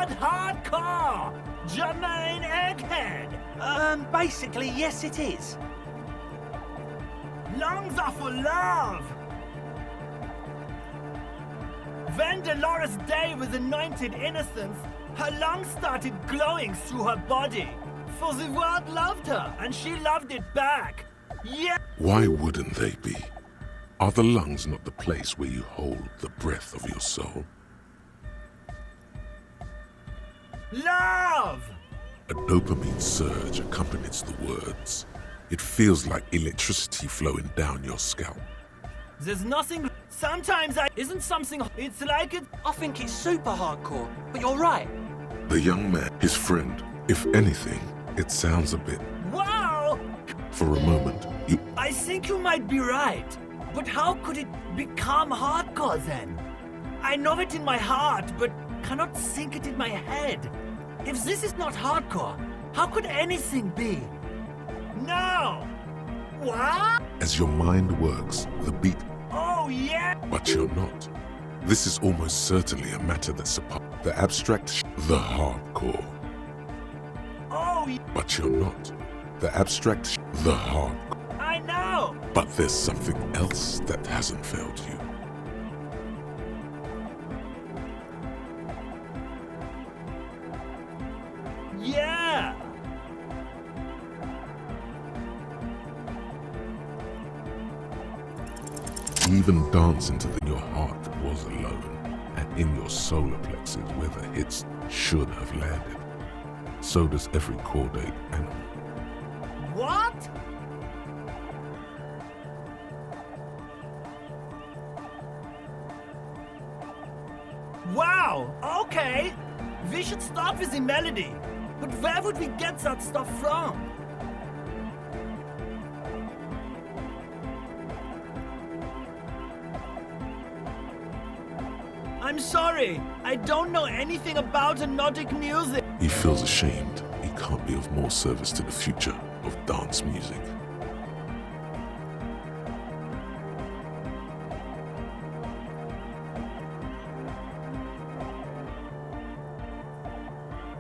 that hardcore? Jermaine Egghead! Basically, yes it is. Lungs are for love! When Dolores Day was anointed innocence, her lungs started glowing through her body. For the world loved her, and she loved it back. Yeah! Why wouldn't they be? Are the lungs not the place where you hold the breath of your soul? Love! A dopamine surge accompanies the words. It feels like electricity flowing down your scalp. There's nothing... Sometimes Isn't something... It's like it... I think it's super hardcore, but you're right. The young man, his friend, if anything, it sounds a bit... Wow! For a moment, you... I think you might be right. But how could it become hardcore then? I know it in my heart, but cannot think it in my head. If this is not hardcore, how could anything be? No! What? As your mind works, the beat... Oh, yeah! But you're not. This is almost certainly a matter that's the abstract... The hardcore. Oh, But you're not. The abstract... The hardcore. I know! But there's something else that hasn't failed you. Yeah! Even dancing to your heart was alone, and in your solar plexus where the hits should have landed. So does every chordate animal. What? Wow, okay. We should start with the melody. But where would we get that stuff from? I'm sorry, I don't know anything about hypnotic music. He feels ashamed he can't be of more service to the future of dance music.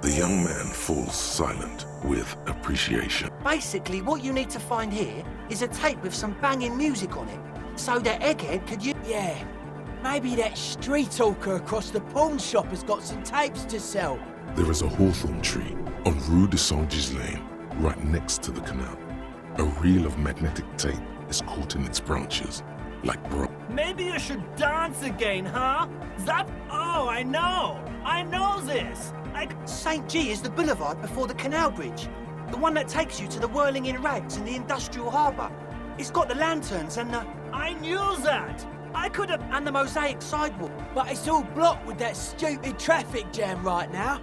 The young man falls silent with appreciation. Basically, what you need to find here is a tape with some banging music on it, so that Egghead could use... Yeah, maybe that street talker across the pawn shop has got some tapes to sell. There is a hawthorn tree on Rue de Saint-Ghislain, right next to the canal. A reel of magnetic tape is caught in its branches, like bro. Maybe you should dance again, huh? That... Oh, I know! I know this! St. G is the boulevard before the canal bridge. The one that takes you to the whirling in rags in the industrial harbour. It's got the lanterns and the... I knew that! I could have... And the mosaic sidewalk. But it's all blocked with that stupid traffic jam right now.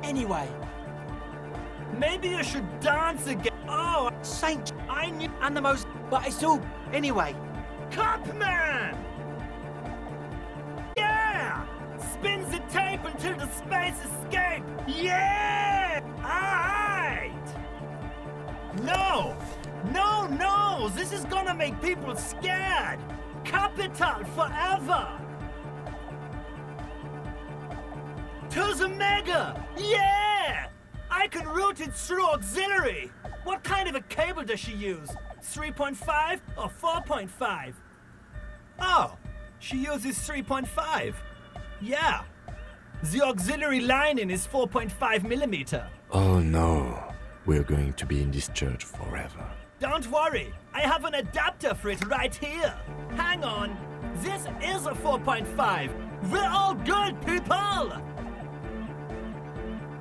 Anyway. Maybe you should dance again. Oh, St. G... I knew... And the most... But it's all... Anyway. Cupman! Yeah! Spin the tape until the space escape! Yeah! Alright! No! No, no! This is gonna make people scared! Capital forever! To the mega! Yeah! I can route it through auxiliary! What kind of a cable does she use? 3.5 or 4.5? Oh, she uses 3.5. Yeah. The auxiliary lining is 4.5 millimeter. Oh no, we're going to be in this church forever. Don't worry, I have an adapter for it right here. Hang on, this is a 4.5. We're all good, people!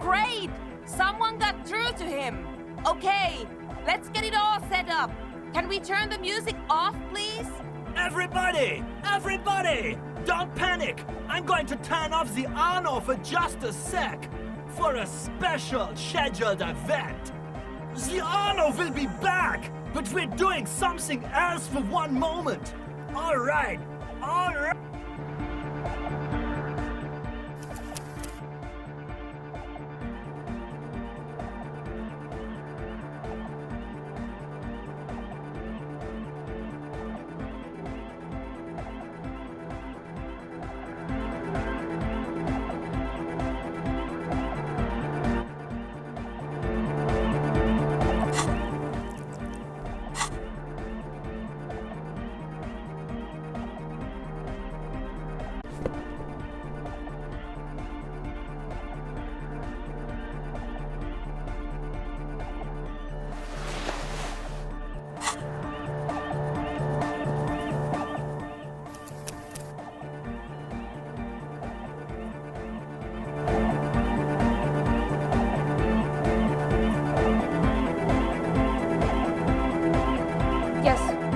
Great! Someone got through to him. Okay, let's get it all set up. Can we turn the music off, please? Everybody! Everybody! Don't panic! I'm going to turn off the Arno for just a sec. For a special scheduled event. The Arno will be back, but we're doing something else for one moment. All right.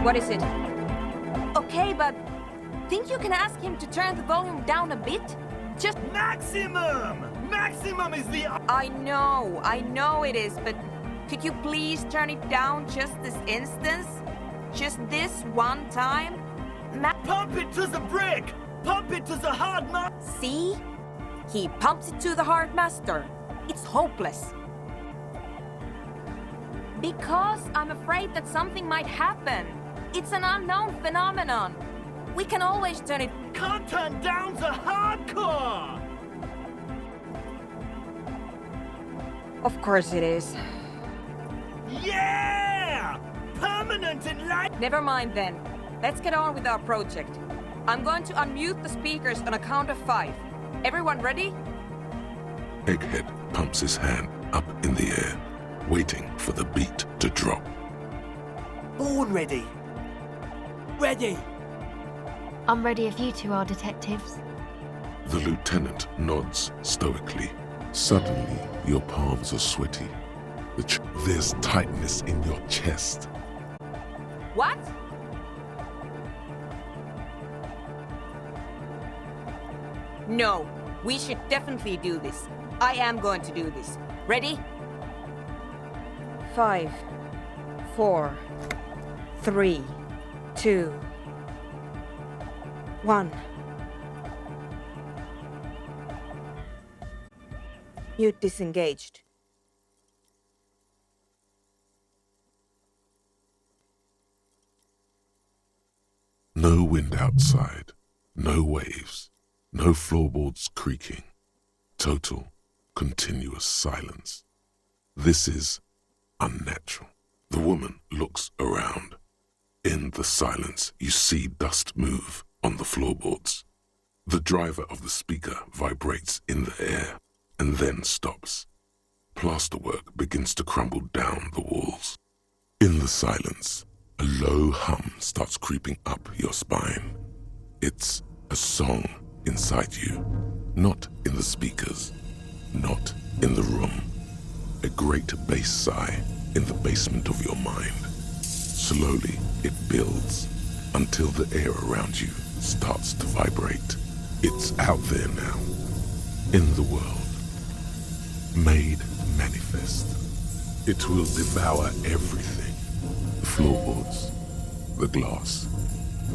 What is it? Okay, but think you can ask him to turn the volume down a bit? Just... Maximum! Maximum is the... I know it is, but could you please turn it down just this instance? Just this one time? Pump it to the brick! Pump it to the hard See? He pumps it to the hard master. It's hopeless. Because I'm afraid that something might happen. It's an unknown phenomenon. We can always turn it... Can't turn down the hardcore! Of course it is. Yeah! Permanent in life! Never mind then. Let's get on with our project. I'm going to unmute the speakers on a count of 5. Everyone ready? Egghead pumps his hand up in the air, waiting for the beat to drop. Born ready. Ready. I'm ready if you two are detectives. The lieutenant nods stoically. Suddenly, your palms are sweaty. There's tightness in your chest. What? No, we should definitely do this. I am going to do this. Ready? 5, 4, 3, 2, 1. Mute disengaged. No wind outside, no waves, no floorboards creaking. Total, continuous silence. This is unnatural. The woman looks around. In the silence, you see dust move on the floorboards. The driver of the speaker vibrates in the air and then stops. Plasterwork begins to crumble down the walls. In the silence, a low hum starts creeping up your spine. It's a song inside you, not in the speakers, not in the room. A great bass sigh in the basement of your mind. Slowly, it builds until the air around you starts to vibrate. It's out there now, in the world, made manifest. It will devour everything. The floorboards, the glass,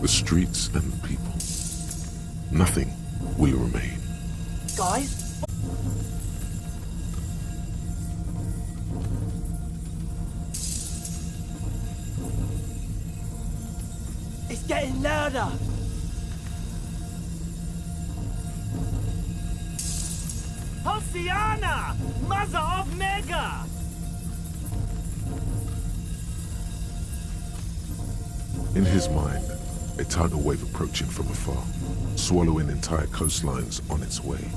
the streets and the people. Nothing will remain. Guys? It's getting louder. Oceana! Mother of Mega! In his mind, a tidal wave approaching from afar, swallowing entire coastlines on its way.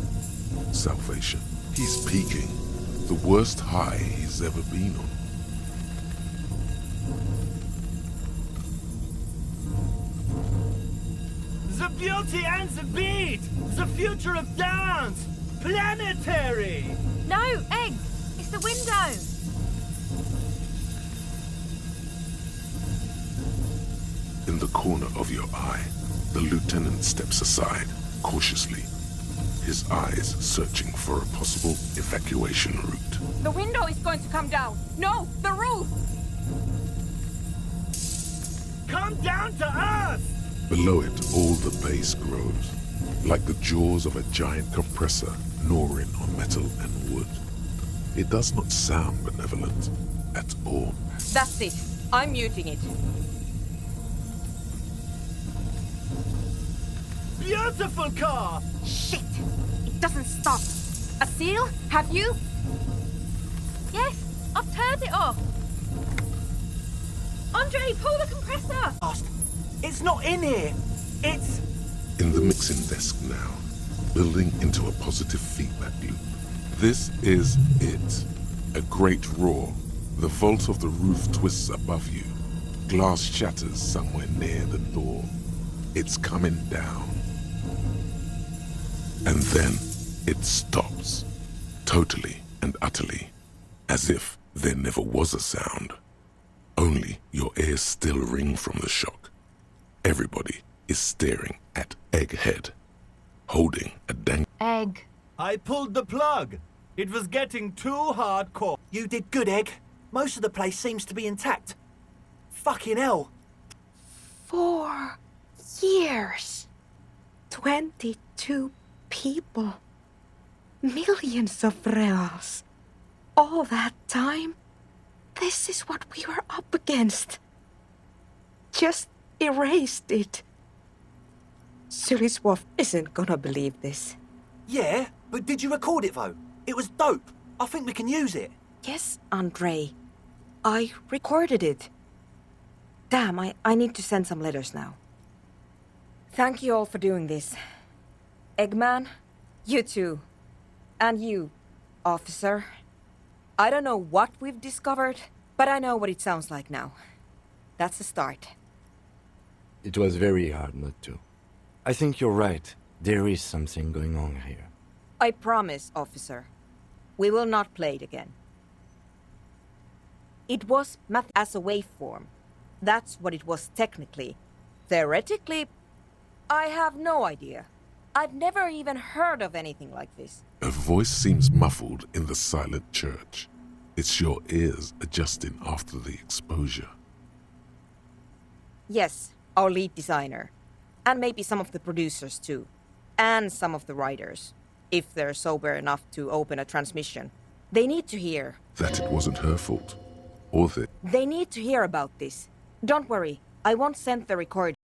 Salvation. He's peaking. The worst high he's ever been on. The beauty and the beat! The future of dance! Planetary! No, Egg! It's the window! In the corner of your eye, the lieutenant steps aside, cautiously, his eyes searching for a possible evacuation route. The window is going to come down. No, the roof! Come down to us! Below it, all the bass grows, like the jaws of a giant compressor gnawing on metal and wood. It does not sound benevolent at all. That's it. I'm muting it. Beautiful car! Shit! It doesn't stop. A seal? Have you? Yes, I've turned it off! Andre, pull the compressor! It's not in here. It's... In the mixing desk now, building into a positive feedback loop. This is it. A great roar. The vault of the roof twists above you. Glass shatters somewhere near the door. It's coming down. And then it stops. Totally and utterly. As if there never was a sound. Only your ears still ring from the shock. Everybody is staring at Egghead, holding a Egg. I pulled the plug. It was getting too hardcore. You did good, Egg. Most of the place seems to be intact. Fucking hell. 4 years. 22 people. Millions of reals. All that time? This is what we were up against. Just erased it. Suliswolf isn't gonna believe this. Yeah, but did you record it, though? It was dope. I think we can use it. Yes, Andre. I recorded it. Damn, I need to send some letters now. Thank you all for doing this. Eggman, you too. And you, officer. I don't know what we've discovered, but I know what it sounds like now. That's a start. It was very hard not to. I think you're right. There is something going on here. I promise, officer. We will not play it again. It was math as a waveform. That's what it was technically. Theoretically, I have no idea. I've never even heard of anything like this. A voice seems muffled in the silent church. It's your ears adjusting after the exposure. Yes, our lead designer. And maybe some of the producers too. And some of the writers. If they're sober enough to open a transmission. They need to hear. That it wasn't her fault. Or that They need to hear about this. Don't worry, I won't send the recording.